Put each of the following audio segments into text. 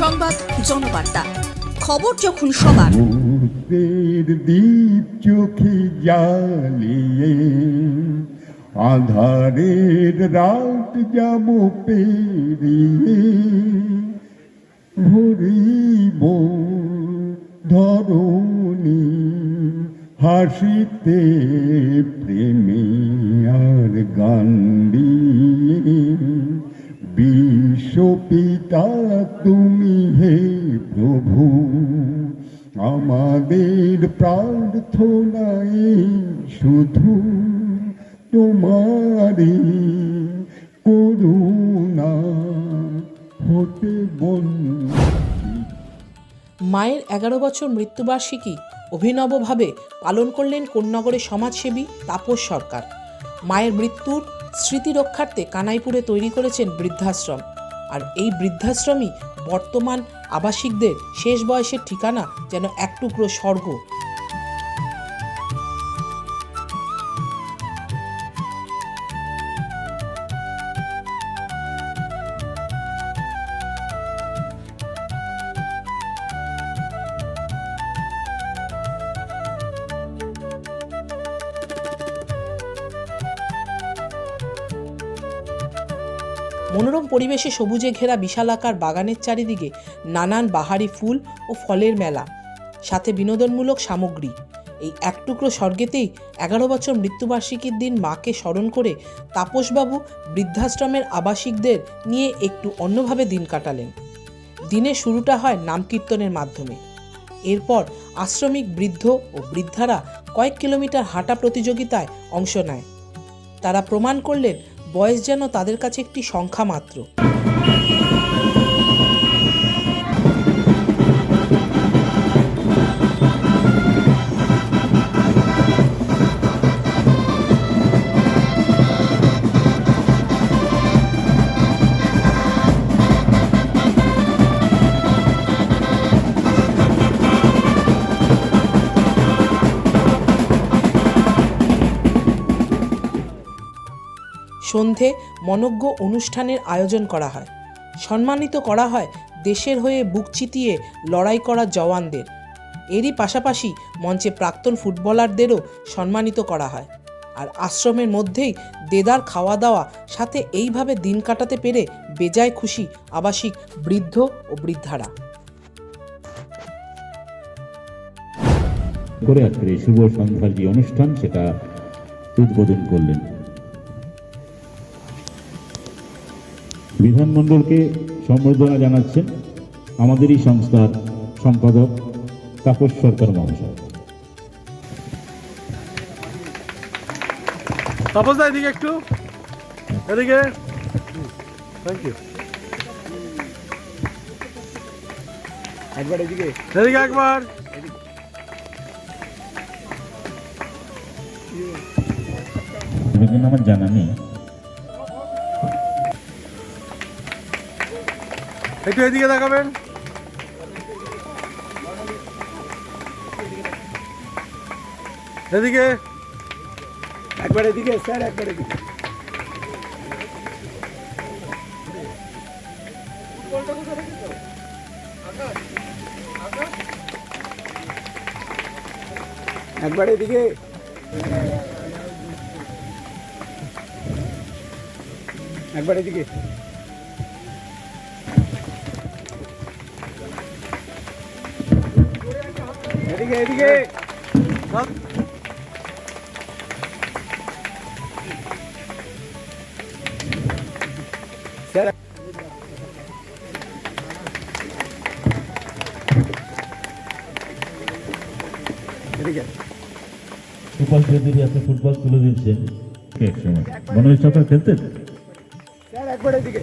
সংবাদ জনবার্তা, খবর যখন সবার। দ্বীপ চোখে জ্বালিয়ে আধারের রাত যাব পেরিয়ে, ভরিব ধরণী হাসিতে প্রেমে আর গান দিয়ে। বিশ্বপিতা তুমি হে প্রভু, আমাদের প্রার্থনায় শুধু তোমারই করুণা হতে বঞ্চিত। মায়ের 11 বছর মৃত্যুবার্ষিকী অভিনবভাবে পালন করলেন কোন্নগরের সমাজসেবী তাপস সরকার। মায়ের মৃত্যুর স্মৃতি রক্ষার্থে কানাইপুরে তৈরি করেছেন বৃদ্ধাশ্রম। আর এই বৃদ্ধাশ্রমই বর্তমান আবাসিকদের শেষ বয়সের ঠিকানা, যেন এক টুকরো স্বর্গ। মনোরম পরিবেশে সবুজে ঘেরা বিশালাকার বাগানের চারিদিকে নানান বাহারি ফুল ও ফলের মেলা, সাথে বিনোদনমূলক সামগ্রী। এই এক টুকরো স্বর্গেতেই 11 বছর মৃত্যুবার্ষিকীর দিন মাকে স্মরণ করে তাপসবাবু বৃদ্ধাশ্রমের আবাসিকদের নিয়ে একটু অন্যভাবে দিন কাটালেন। দিনের শুরুটা হয় নামকীর্তনের মাধ্যমে। এরপর আশ্রমিক বৃদ্ধ ও বৃদ্ধারা কয়েক কিলোমিটার হাঁটা প্রতিযোগিতায় অংশ নেয়। তারা প্রমাণ করলেন বয়স যেন তাদের কাছে একটি সংখ্যা মাত্র। সন্ধে মনোজ্ঞ অনুষ্ঠানের আয়োজন করা হয়। সম্মানিত করা হয় দেশের হয়ে বুক চিতিয়ে লড়াই করা জওয়ানদের। এরই পাশাপাশি মঞ্চে প্রাক্তন ফুটবলারদেরও সম্মানিত করা হয়। আর আশ্রমের মধ্যেই দেদার খাওয়া দাওয়া, সাথে এইভাবে দিন কাটাতে পেরে বেজায় খুশি আবাসিক বৃদ্ধ ও বৃদ্ধারা। করে আজকের এই শুভ সন্ধ্যার যে অনুষ্ঠান, সেটা উদ্বোধন করলেন। বিধানমণ্ডলকে সম্বর্ধনা জানাচ্ছেন আমাদেরই সংস্থার সম্পাদক তাপস সরকার মহাশয়। তাপস দা এদিকে একটু, এদিকে। Thank you. একবার এদিকে, এদিকে একবার। আমার জানা নেই। একটু এদিকে দেখাবেন। এদিকে একবার, এদিকে স্যার, একবার এদিকে। একবার এদিকে, একবার এদিকে। এদিকে এদিকে। স্যার এদিকে। ফুটবল খেলতে আপনি ফুটবল তুলে দিচ্ছেন এক সময়, মনে হচ্ছে আপনার খেলতেন। স্যার একবার এদিকে।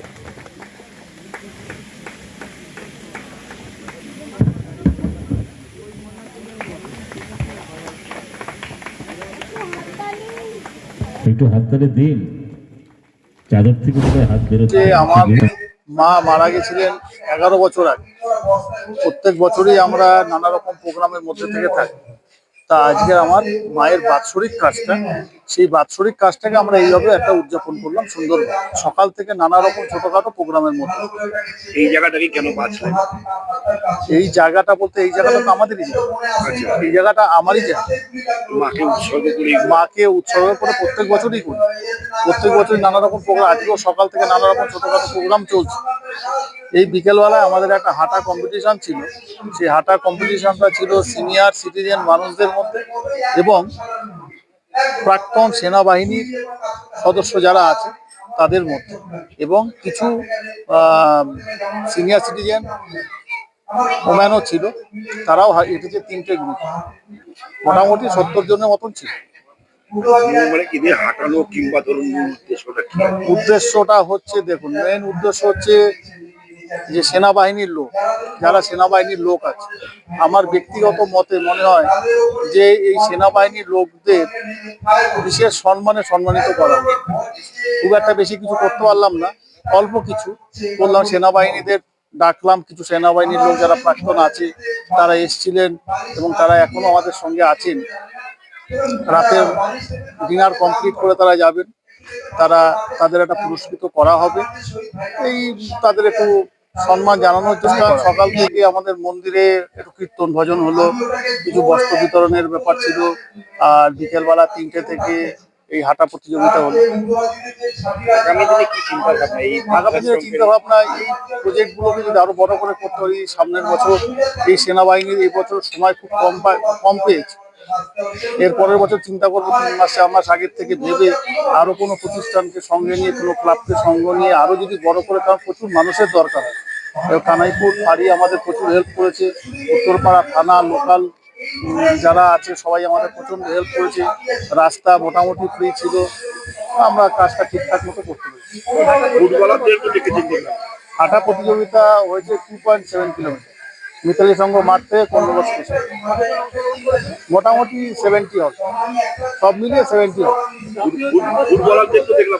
একটু হাততালি দিন, চাদর থেকে বোধহয় হাত বেরোচ্ছে। আমার মা মারা গেছিলেন 11 বছর আগে। প্রত্যেক বছরই আমরা নানা রকম প্রোগ্রামের মধ্যে থেকে থাকি। তা আজকে আমার মায়ের বাৎসরিক কাজটা, সেই বাৎসরিক কাজটাকে আমরা এইভাবে একটা উদযাপন করলাম সুন্দর। সকাল থেকে নানা রকম ছোটখাটো প্রোগ্রামের মধ্যে। এই জায়গাটাকে কেন বাঁচলেন? এই জায়গাটা বলতে এই জায়গাটা তো আমাদেরই জায়গা। এই জায়গাটা আমারই জায়গা। মাকে উৎসর্গ করি। মাকে উৎসর্গ করে প্রত্যেক বছরই করি। প্রত্যেক বছরই নানা রকম প্রোগ্রাম, আজকেও সকাল থেকে নানা রকম ছোটখাটো প্রোগ্রাম চলছে। এই বিকেলবেলায় আমাদের একটা হাঁটা কম্পিটিশন ছিল। সেই হাঁটা কম্পিটিশনটা ছিল সিনিয়র সিটিজেন মানুষদের মধ্যে এবং প্রাক্তন সেনাবাহিনীর সদস্য যারা আছে তাদের মধ্যে, এবং কিছু সিনিয়র সিটিজেন ওম্যানও ছিল। তারাও হেঁটেছে 3টে গ্রুপ, মোটামুটি 70 জনের মতন ছিল। মানে এদের হাঁটানো কিংবা ধরুন উদ্দেশ্যটা কি? উদ্দেশ্যটা হচ্ছে, দেখুন, মেন উদ্দেশ্য হচ্ছে যে সেনাবাহিনীর লোক, যারা সেনাবাহিনীর লোক আছে, আমার ব্যক্তিগত মতে মনে হয় যে এই সেনাবাহিনীর লোকদের বিশেষ সম্মানে সম্মানিত করা উচিত। খুব একটা বেশি কিছু করতে পারলাম না, অল্প কিছু করলাম। সেনাবাহিনীদের ডাকলাম, কিছু সেনাবাহিনীর লোক যারা প্রাক্তন আছে তারা এসেছিলেন এবং তারা এখনো আমাদের সঙ্গে আছেন। রাতের ডিনার কমপ্লিট করে তারা যাবেন, তাদের একটা পুরস্কৃত করা হবে। এই তাদের একটু সম্মান জানানোর জন্য সকাল থেকে আমাদের মন্দিরে একটু কীর্তন ভজন হলো, কিছু বস্ত্র বিতরণের ব্যাপার ছিল, আর বিকেলবেলা 3টে থেকে এই হাঁটা প্রতিযোগিতা হলো। আগামী দিনে কি চিন্তা ভাবনা? এই আগামী দিনে চিন্তা ভাবনা, এই প্রজেক্টগুলোকে যদি আরো বড় করে করতে পারি। সামনের বছর এই সেনাবাহিনীর এই বছর সময় খুব কম পেয়েছে। এর পরের বছর চিন্তা করবো 3 মাস আগের থেকে ভেবে আরো কোনো প্রতিষ্ঠানকে সঙ্গে নিয়ে, কোনো ক্লাবকে সঙ্গে নিয়ে আরো যদি বড় করে, কারণ প্রচুর মানুষের দরকার। কানাইপুর ফাঁড়ি আমাদের প্রচুর হেল্প করেছে, উত্তরপাড়া থানা লোকাল যারা আছে সবাই আমাদের প্রচন্ড হেল্প করেছে। রাস্তা মোটামুটি ফ্রি ছিল, আমরা কাজটা ঠিকঠাক মতো করতে পেরেছি। ফুটবলারদের তো দেখেছেন দেখলাম। হাঁটা প্রতিযোগিতা হয়েছে 2.7 কিলোমিটার, মিতালি সংঘ মাঠ থেকে 15 স্টেশন, মোটামুটি 70 হবে, সব মিলিয়ে 70 হবে। ফুটবলারদের তো দেখলাম,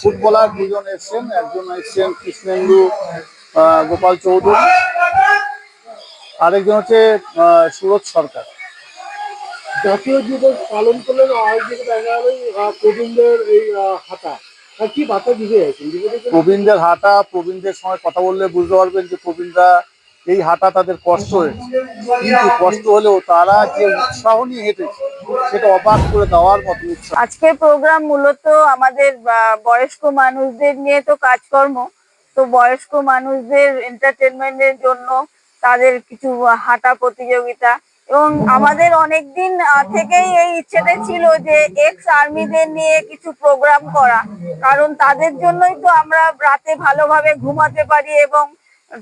ফুটবলার 2জন এসছেন, একজন এসছেন কৃষ্ণেন্দু গোপাল চৌধুরী, আরেকজন হচ্ছে সুরজ সরকার। জাতীয় দিবস পালন করলেন, আয়োজিত দেখা গেল প্রবীণদের এই হাঁটা, কি বার্তা দিতে চাইছেন? প্রবীণদের হাঁটা, প্রবীণদের সঙ্গে কথা বললে বুঝতে পারবেন যে প্রবীণরা এই হাঁটা তাদের কষ্ট হয়েছে, কিন্তু কষ্ট হলেও তারা যে উৎসাহ নিয়ে হেঁটেছে সেটা অবাক করে দেওয়ার মতো উৎসাহ। আজকের প্রোগ্রাম মূলত আমাদের বয়স্ক মানুষদের নিয়ে তো কাজকর্ম, তো বয়স্ক মানুষদের এন্টারটেনমেন্টের জন্য তাদের কিছু হাঁটা প্রতিযোগিতা, এবং আমাদের অনেকদিন থেকেই এই ইচ্ছেটা ছিল যে এক্স আর্মিদের নিয়ে কিছু প্রোগ্রাম করা, কারণ তাদের জন্যই তো আমরা রাতে ভালোভাবে ঘুমাতে পারি, এবং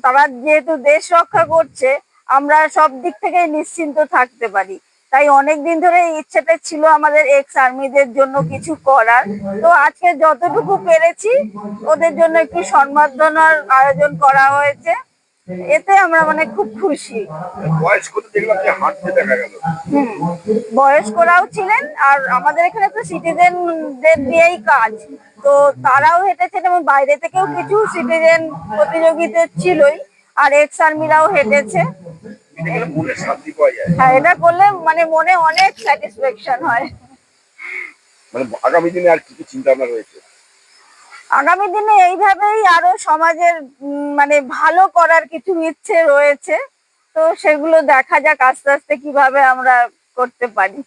তারা যেহেতু দেশ রক্ষা করছে আমরা সব দিক থেকে নিশ্চিন্ত থাকতে পারি। তাই অনেকদিন ধরে এই ইচ্ছেটা ছিল আমাদের এক্স আর্মিদের জন্য কিছু করার। তো আজকে যতটুকু পেরেছি ওদের জন্য একটু সম্বর্ধনার আয়োজন করা হয়েছে, এতে আমরা মানে খুব খুশি। বয়স্কদের দেখলাম যে হাঁটতে দেখা গেল। বয়স্করাও ছিলেন, আর আমাদের এখানে তো সিটিজেনদের নিয়েই কাজ, তো তারাও হেঁটেছেন, এবং বাইরে থেকেও কিছু সিটিজেন প্রতিযোগিতা ছিলই, আর এক্স আর্মিরাও হেঁটেছে। মনে শান্তি পাওয়া যায়। হ্যাঁ, এটা করলে মানে মনে অনেক স্যাটিসফ্যাকশন হয়। মানে আগামী দিনে আর কি চিন্তা ভাবনা রয়েছে? আগামী দিনে এইভাবেই আরো সমাজের মানে ভালো করার কিছু ইচ্ছে রয়েছে, তো সেগুলো দেখা যাক আস্তে আস্তে কিভাবে আমরা করতে পারি।